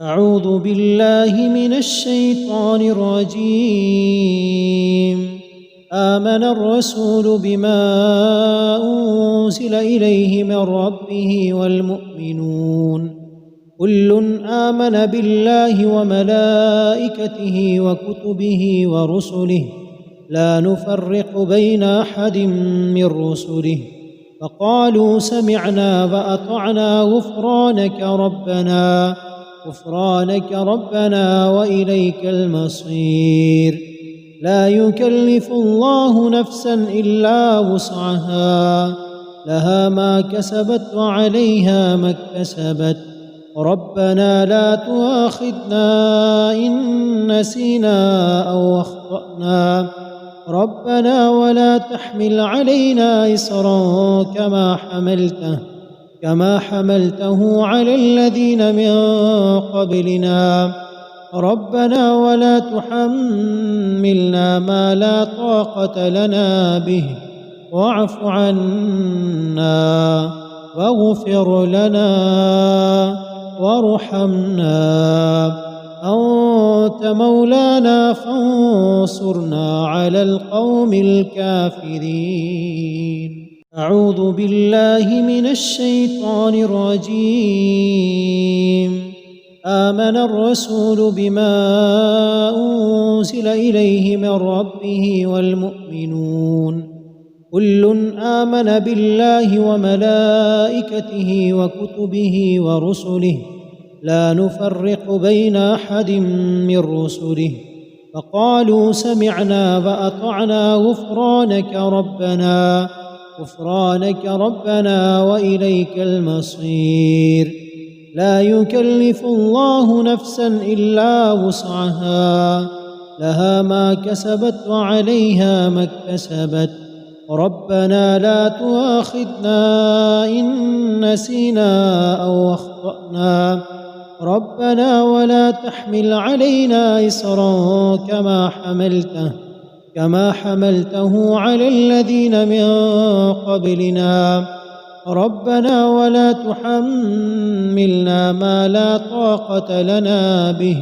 أعوذ بالله من الشيطان الرجيم. آمن الرسول بما أنزل إليه من ربه والمؤمنون كل آمن بالله وملائكته وكتبه ورسله لا نفرق بين أحد من رسله فقالوا سمعنا وأطعنا غفرانك ربنا وإليك المصير. لا يكلف الله نفسا إلا وسعها، لها ما كسبت وعليها ما اكتسبت. ربنا لا تؤاخذنا إن نسينا أو أخطأنا، ربنا ولا تحمل علينا إصرا كما حملته على الذين من قبلنا، ربنا ولا تحملنا ما لا طاقة لنا به، واعف عنا واغفر لنا وارحمنا، أنت مولانا فانصرنا على القوم الكافرين. أعوذ بالله من الشيطان الرجيم. آمن الرسول بما أنزل إليه من ربه والمؤمنون كل آمن بالله وملائكته وكتبه ورسله لا نفرق بين أحد من رسله فقالوا سمعنا وأطعنا غفرانك ربنا وإليك المصير. لا يكلف الله نفسا إلا وسعها، لها ما كسبت وعليها ما اكتسبت. ربنا لا تؤاخذنا إن نسينا أو أخطأنا، ربنا ولا تحمل علينا إصرا كما حملته على الذين من قبلنا، ربنا ولا تحملنا ما لا طاقة لنا به،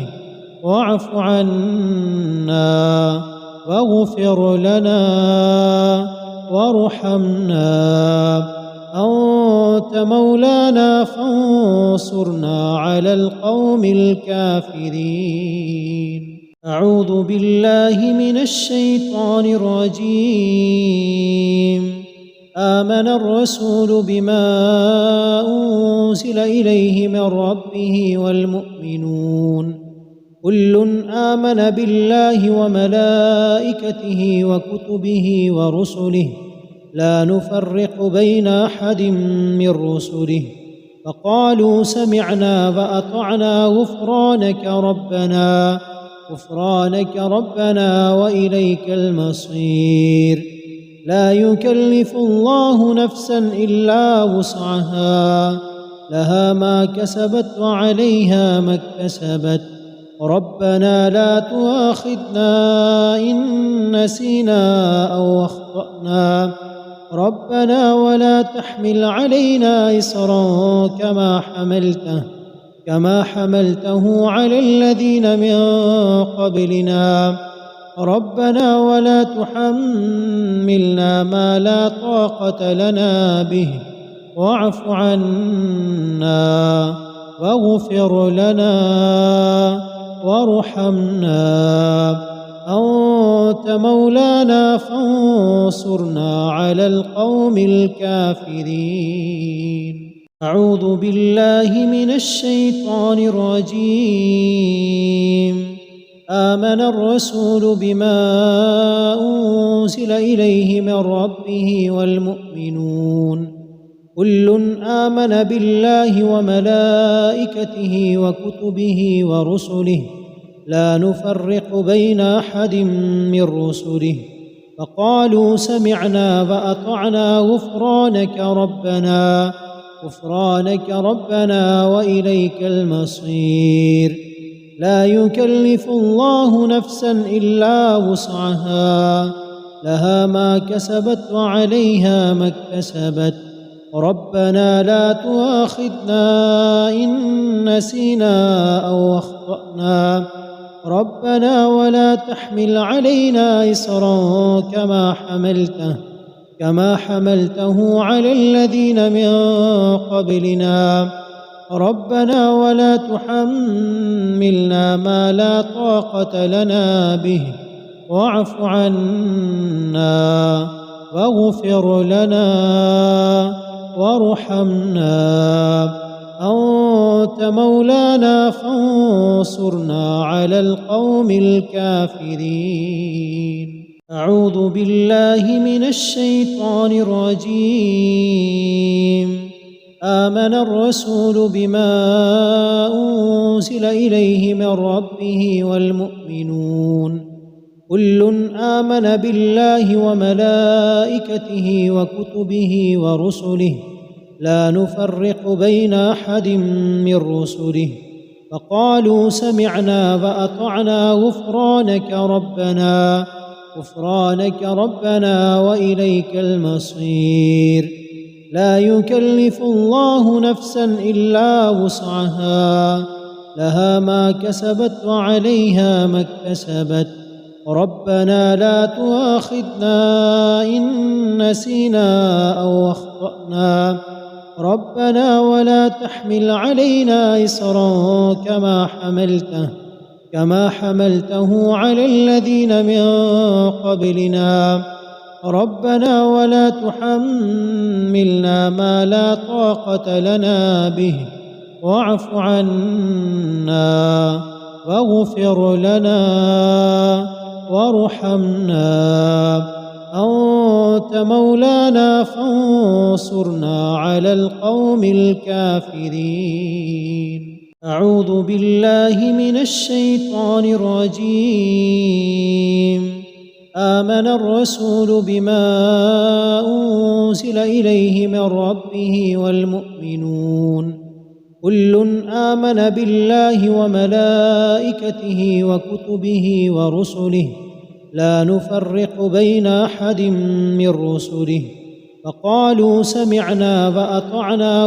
واعف عنا واغفر لنا وارحمنا، أنت مولانا فانصرنا على القوم الكافرين. أعوذ بالله من الشيطان الرجيم. آمن الرسول بما أنزل إليه من ربه والمؤمنون كل آمن بالله وملائكته وكتبه ورسله لا نفرق بين أحد من رسله فقالوا سمعنا وأطعنا غفرانك ربنا وإليك المصير. لا يكلف الله نفسا إلا وسعها، لها ما كسبت وعليها ما اكتسبت. ربنا لا تؤاخذنا إن نسينا أو أخطأنا، ربنا ولا تحمل علينا إصرا كما حملته على الذين من قبلنا، ربنا ولا تحملنا ما لا طاقة لنا به، واعف عنا واغفر لنا وارحمنا، أنت مولانا فانصرنا على القوم الكافرين. أعوذ بالله من الشيطان الرجيم. آمن الرسول بما أنزل إليه من ربه والمؤمنون كل آمن بالله وملائكته وكتبه ورسله لا نفرق بين أحد من رسله فقالوا سمعنا وأطعنا غفرانك ربنا وإليك المصير. لا يكلف الله نفسا إلا وسعها، لها ما كسبت وعليها ما اكتسبت. ربنا لا تؤاخذنا إن نسينا أو أخطأنا ربنا ولا تحمل علينا إصرا كما حملته على الذين من قبلنا ربنا ولا تحملنا ما لا طاقة لنا به واعف عنا واغفر لنا وارحمنا أنت مولانا فانصرنا على القوم الكافرين. أعوذ بالله من الشيطان الرجيم. آمن الرسول بما أنزل إليه من ربه والمؤمنون كل آمن بالله وملائكته وكتبه ورسله لا نفرق بين أحد من رسله فقالوا سمعنا وأطعنا غفرانك ربنا وإليك المصير. لا يكلف الله نفسا إلا وسعها لها ما كسبت وعليها ما اكتسبت ربنا لا تؤاخذنا إن نسينا أو أخطأنا ربنا ولا تحمل علينا إصرا كما حملته على الذين من قبلنا ربنا ولا تحملنا ما لا طاقة لنا به واعف عنا واغفر لنا وارحمنا أنت مولانا فانصرنا على القوم الكافرين. أعوذ بالله من الشيطان الرجيم. آمن الرسول بما أنزل إليه من ربه والمؤمنون كل آمن بالله وملائكته وكتبه ورسله لا نفرق بين أحد من رسله فقالوا سمعنا وأطعنا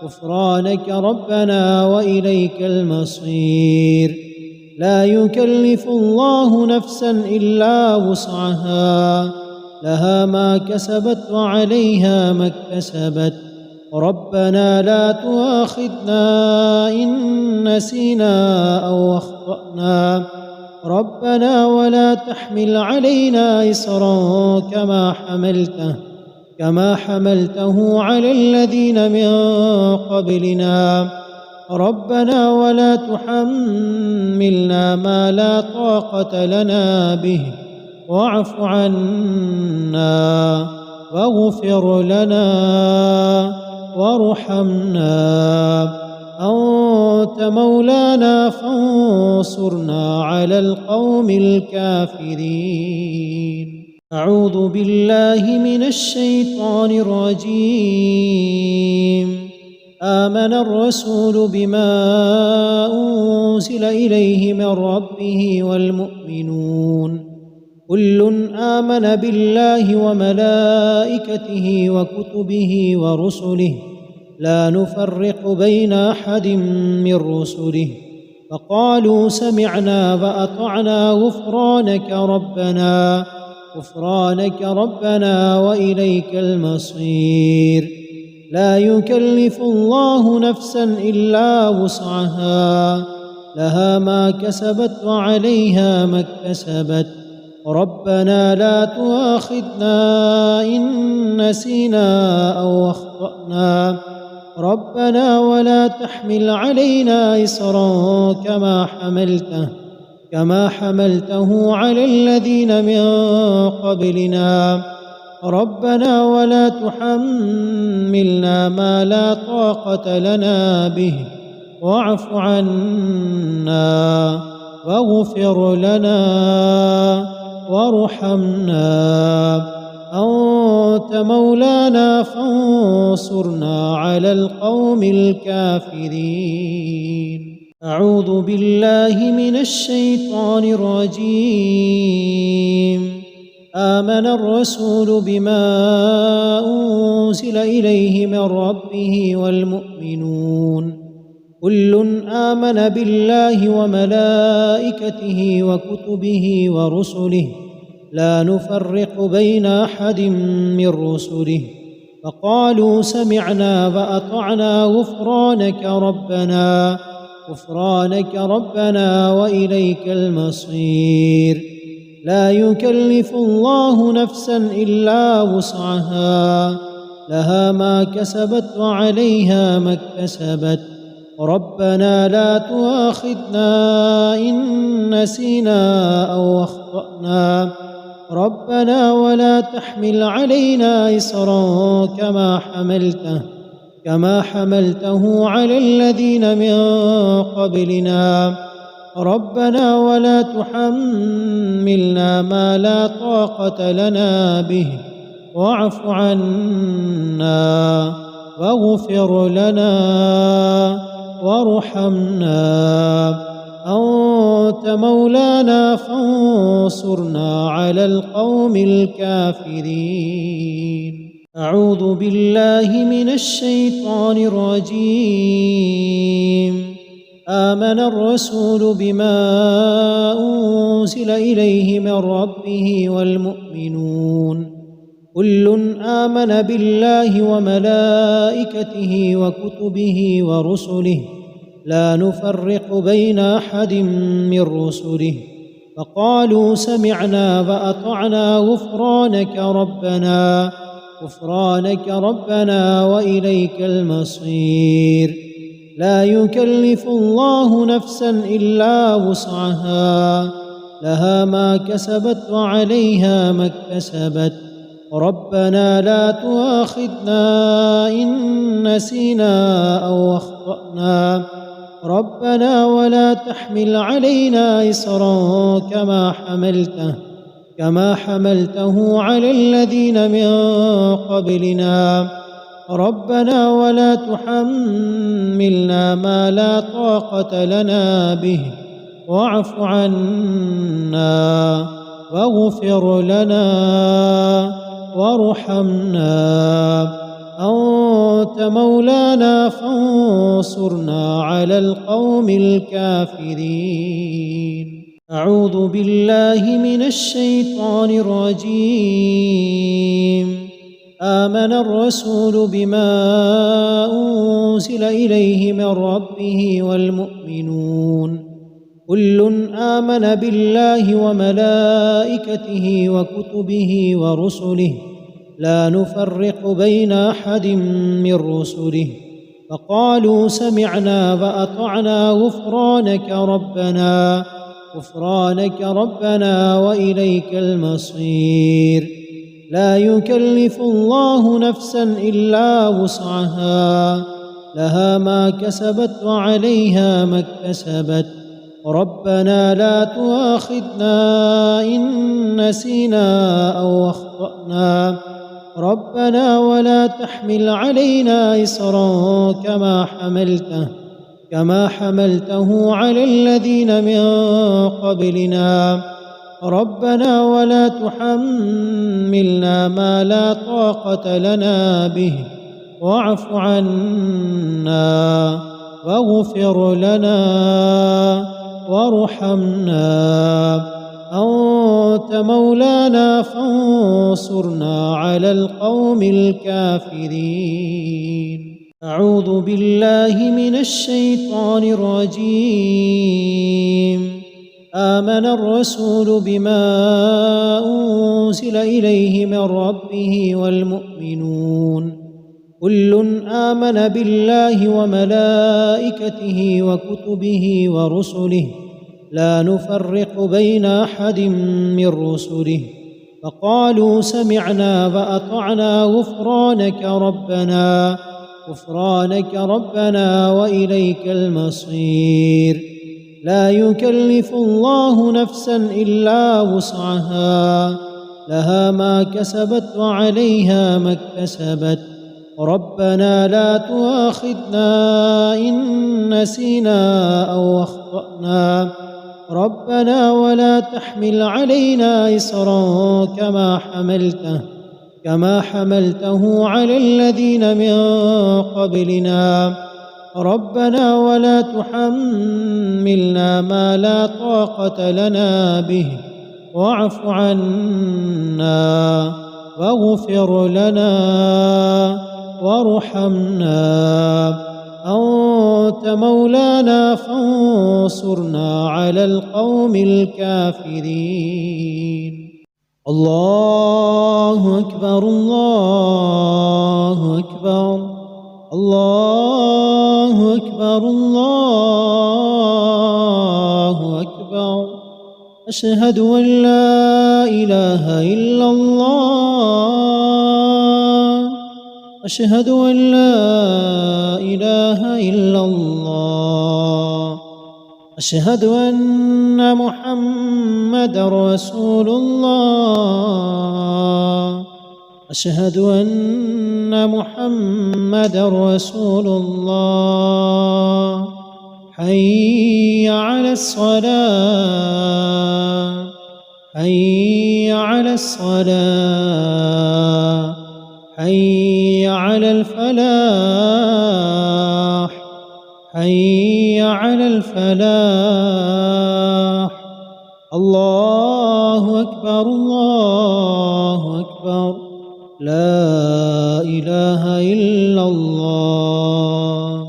غفرانك ربنا وإليك المصير. لا يكلف الله نفسا إلا وسعها لها ما كسبت وعليها ما اكتسبت ربنا لا تؤاخذنا إن نسينا أو أخطأنا ربنا ولا تحمل علينا إصرا كما حملته على الذين من قبلنا ربنا ولا تحملنا ما لا طاقة لنا به واعف عنا واغفر لنا وارحمنا أنت مولانا فانصرنا على القوم الكافرين. أعوذ بالله من الشيطان الرجيم. آمن الرسول بما أنزل إليه من ربه والمؤمنون كل آمن بالله وملائكته وكتبه ورسله لا نفرق بين أحد من رسله فقالوا سمعنا وأطعنا غفرانك ربنا وإليك المصير. لا يكلف الله نفسا إلا وسعها لها ما كسبت وعليها ما اكتسبت ربنا لا تؤاخذنا إن نسينا أو أخطأنا ربنا ولا تحمل علينا إصرا كما حملته على الذين من قبلنا ربنا ولا تحملنا ما لا طاقة لنا به واعف عنا واغفر لنا وارحمنا أنت مولانا فانصرنا على القوم الكافرين. أعوذ بالله من الشيطان الرجيم. آمن الرسول بما أنزل إليه من ربه والمؤمنون كل آمن بالله وملائكته وكتبه ورسله لا نفرق بين أحد من رسله فقالوا سمعنا وأطعنا غفرانك ربنا وإليك المصير لا يكلف الله نفسا إلا وسعها لها ما كسبت وعليها ما اكتسبت ربنا لا تؤاخذنا إن نسينا أو أخطأنا ربنا ولا تحمل علينا إصرا كما حملته على الذين من قبلنا ربنا ولا تحملنا ما لا طاقة لنا به واعف عنا واغفر لنا وارحمنا أنت مولانا فانصرنا على القوم الكافرين. أعوذ بالله من الشيطان الرجيم. آمن الرسول بما أنزل إليه من ربه والمؤمنون كل آمن بالله وملائكته وكتبه ورسله لا نفرق بين أحد من رسله فقالوا سمعنا وأطعنا غفرانك ربنا وإليك المصير لا يكلف الله نفسا إلا وسعها لها ما كسبت وعليها ما اكتسبت ربنا لا تؤاخذنا إن نسينا أو أخطأنا ربنا ولا تحمل علينا إصرا كما حملته على الذين من قبلنا ربنا ولا تحملنا ما لا طاقة لنا به واعف عنا واغفر لنا وارحمنا أنت مولانا فانصرنا على القوم الكافرين. أعوذ بالله من الشيطان الرجيم. آمن الرسول بما أنزل إليه من ربه والمؤمنون كل آمن بالله وملائكته وكتبه ورسله لا نفرق بين أحد من رسله فقالوا سمعنا وأطعنا غفرانك ربنا وإليك المصير لا يكلف الله نفسا إلا وسعها لها ما كسبت وعليها ما اكتسبت ربنا لا تؤاخذنا إن نسينا أو أخطأنا ربنا ولا تحمل علينا إصرا كما حملته على الذين من قبلنا ربنا ولا تحملنا ما لا طاقة لنا به واعف عنا واغفر لنا وارحمنا أنت مولانا فانصرنا على القوم الكافرين. أعوذ بالله من الشيطان الرجيم. آمن الرسول بما أنزل إليه من ربه والمؤمنون كل آمن بالله وملائكته وكتبه ورسله لا نفرق بين أحد من رسله فقالوا سمعنا وأطعنا غفرانك ربنا وإليك المصير لا يكلف الله نفسا إلا وسعها لها ما كسبت وعليها ما اكتسبت ربنا لا تؤاخذنا إن نسينا أو أخطأنا ربنا ولا تحمل علينا إصرا كما حملته على الذين من قبلنا. ربنا ولا تحملنا ما لا طاقة لنا به، واعف عنا واغفر لنا وارحمنا، أنت مولانا فانصرنا على القوم الكافرين. الله أكبر الله أكبر الله أكبر الله أكبر. أشهد أن لا إله إلا الله، أشهد أن لا إله إلا الله، أشهد أن محمدًا رسول الله، أشهد أن محمدًا رسول الله. حي على الصلاة، حي على الصلاة، حي على الفلاح، حي على الفلاح. الله أكبر الله أكبر، لا إله إلا الله.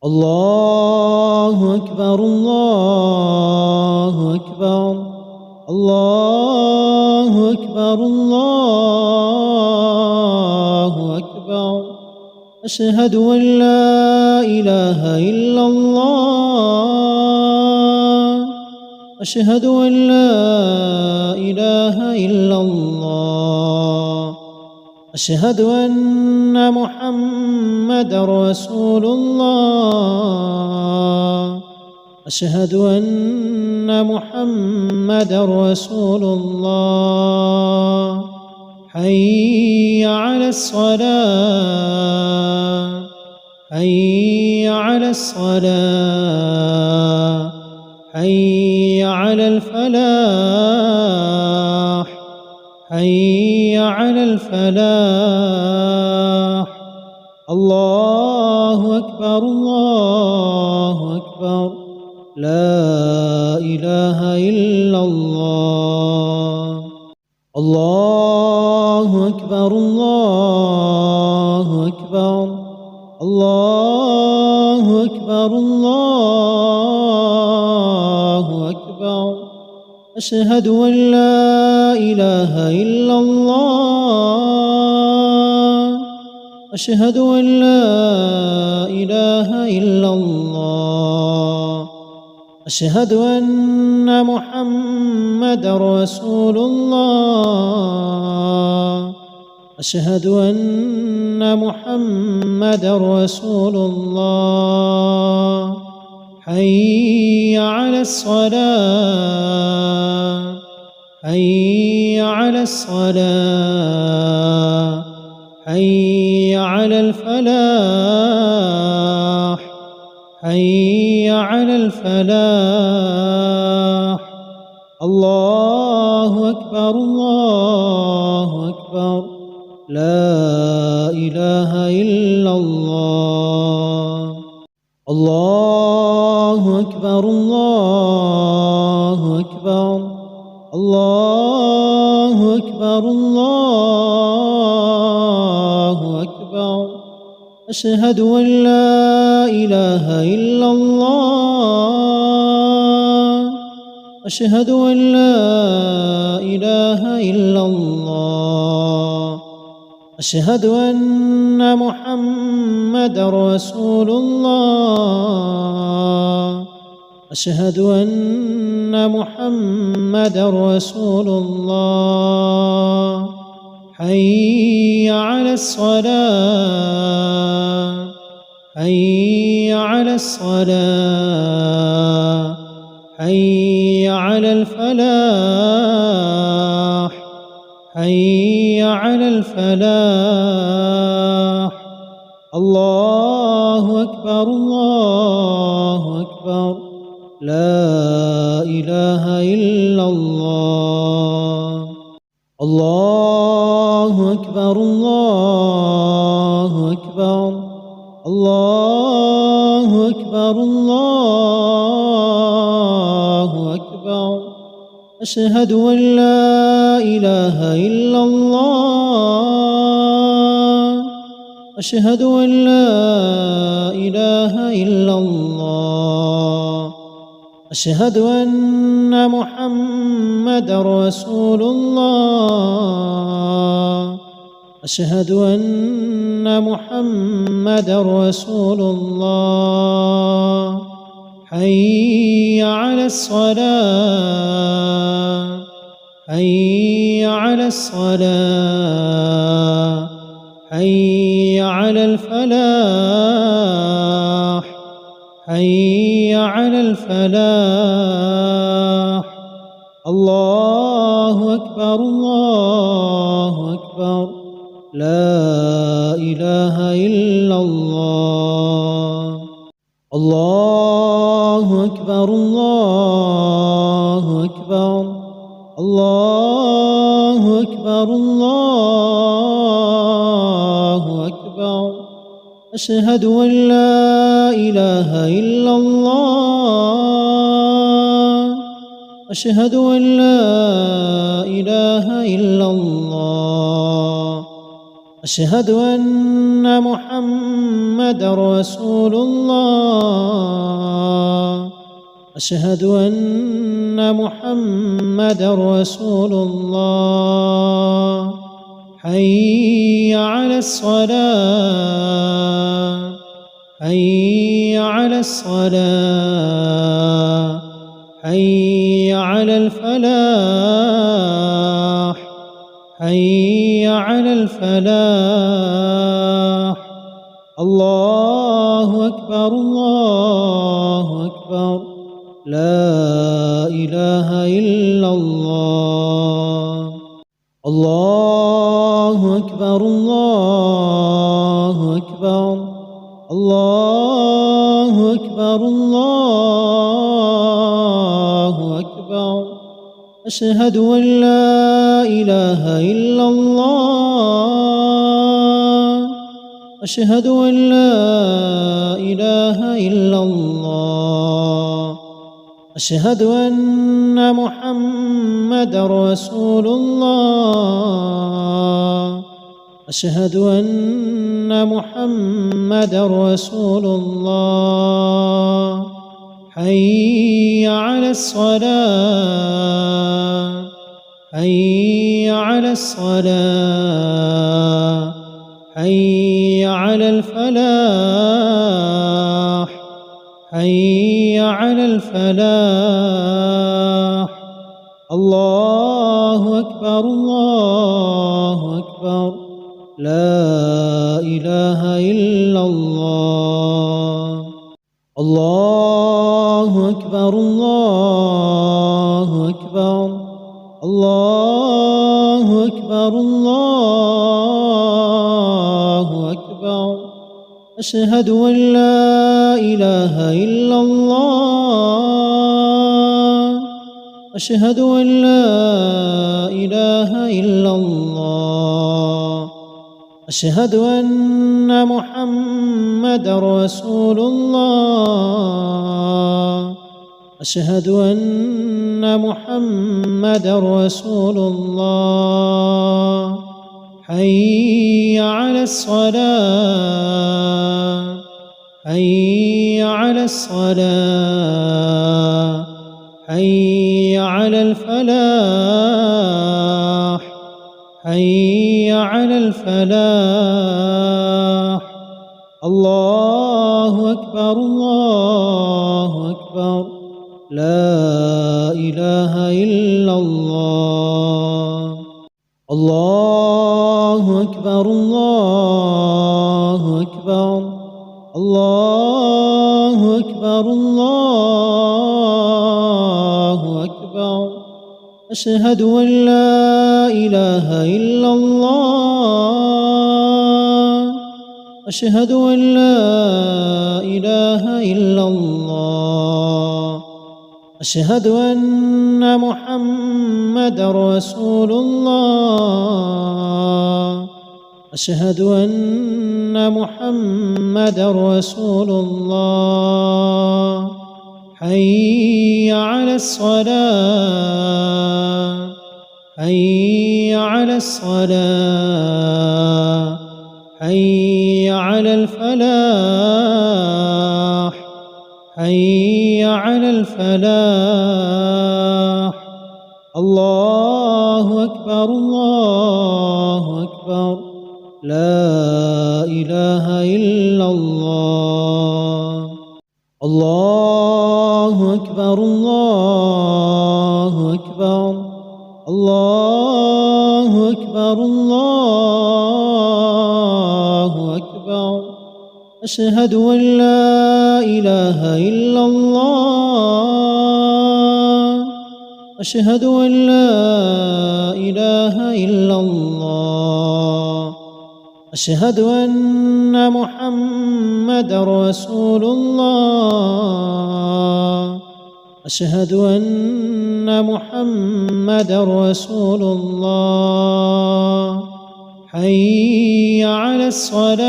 الله أكبر الله أكبر الله أكبر الله أكبر. أشهد أن لا إله إلا الله، أشهد أن لا إله إلا الله، أشهد أن محمدًا رسول الله، أشهد أن محمدًا رسول الله. حي على الصلاة، حي على الصلاة، حي على الفلاح، حي على الفلاح. الله أكبر الله أكبر، لا إله إلا الله. الله أكبر الله أكبر الله أكبر الله أكبر. أشهد أن لا إله إلا الله، أشهد أن لا إله إلا الله، أشهد أن محمدًا رسول الله، أشهد أن محمدًا رسول الله. حي على الصلاة، حي على الصلاة، حي على الفلاح، حي على الفلاح. الله أكبر الله أكبر، لا إله إلا الله. الله أكبر الله أكبر الله أكبر الله أكبر. أشهد أن لا إله إلا الله، أشهد أن لا إله إلا الله، أشهد أن محمدًا رسول الله، أشهد أن محمدًا رسول الله. حي على الصلاة، حي على الصلاة، حي على الفلاح، حي على الفلاح. الله أكبر الله أكبر، لا إله إلا الله. الله أكبر الله أكبر الله أكبر الله أكبر. أشهد أن لا إله إلا الله. أشهد أن لا إله إلا الله. أشهد أن محمدًا رسول الله. أشهد أن محمدًا رسول الله. حي على الصلاة. حي على الصلاة. حي على الفلاح. حي على الفلاح. الله أكبر الله أكبر. لا إله إلا الله. الله أكبر الله أكبر الله أكبر الله أكبر. أشهد أن لا إله إلا الله. أشهد أن لا إله إلا الله. أشهد أن محمدًا رسول الله. أشهد أن محمدًا رسول الله. حي على الصلاة. حي على الصلاة. حي على الفلاح. حي على الفلاح. الله أكبر الله أكبر. لا إله إلا الله. الله أكبر الله أكبر الله أكبر الله أكبر. أشهد أن لا إله إلا الله. أشهد أن لا إله إلا الله. أشهد أن محمدًا رسول الله. أشهد أن محمدًا رسول الله. حي على الصلاة. حي على الصلاة. حي على الفلاح. حي على الفلاح. الله أكبر الله أكبر. لا إله إلا الله. الله أكبر الله أكبر الله أكبر الله أكبر. أشهد أن لا إله إلا الله. أشهد أن لا إله إلا الله. أشهد أن محمدًا رسول الله. أشهد أن محمدًا رسول الله. حي على الصلاة. حي على الصلاة. حي على الفلاح. حي على الفلاح. الله أكبر الله أكبر. لا إله إلا الله. الله أكبر الله أكبر الله أكبر الله أكبر. أشهد أن لا إله إلا الله. أشهد أن لا إله إلا الله. أشهد أن محمدًا رسول الله. أشهد أن محمدًا رسول الله. حي على الصلاة. حي على الصلاة. حي على الفلاح. حي على الفلاح. الله أكبر الله أكبر، لا إله إلا الله. الله أكبر الله أكبر، الله أكبر الله أكبر. أشهد أن لا إله إلا الله. أشهد أن لا إله إلا الله. أشهد أن محمدًا رسول الله. أشهد أن محمدًا رسول الله. حي على الصلاة.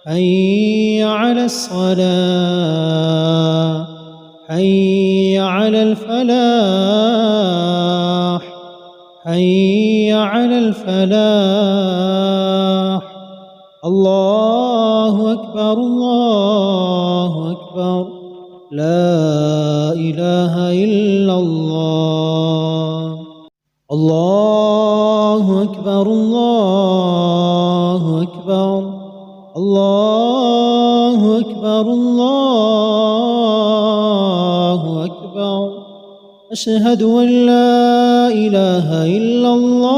حي على الصلاة. حي على الفلاح. حي على الفلاح. الله أكبر الله أكبر، لا إله إلا الله. الله أكبر الله أكبر، الله أكبر الله أكبر. أشهد أن لا إله إلا الله.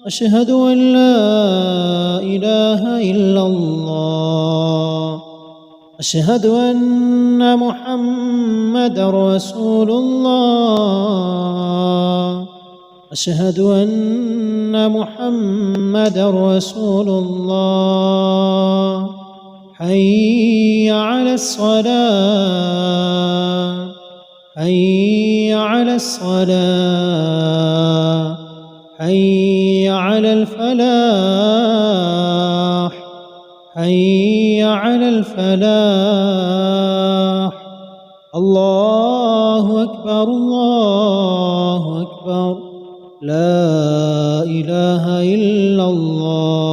أشهد أن لا إله إلا الله. أشهد أن محمدًا رسول الله. أشهد أن محمدًا رسول الله. حي على الصلاة. حي على الصلاة. حي على الفلاح. حي على الفلاح. الله أكبر الله أكبر، لا إله إلا الله.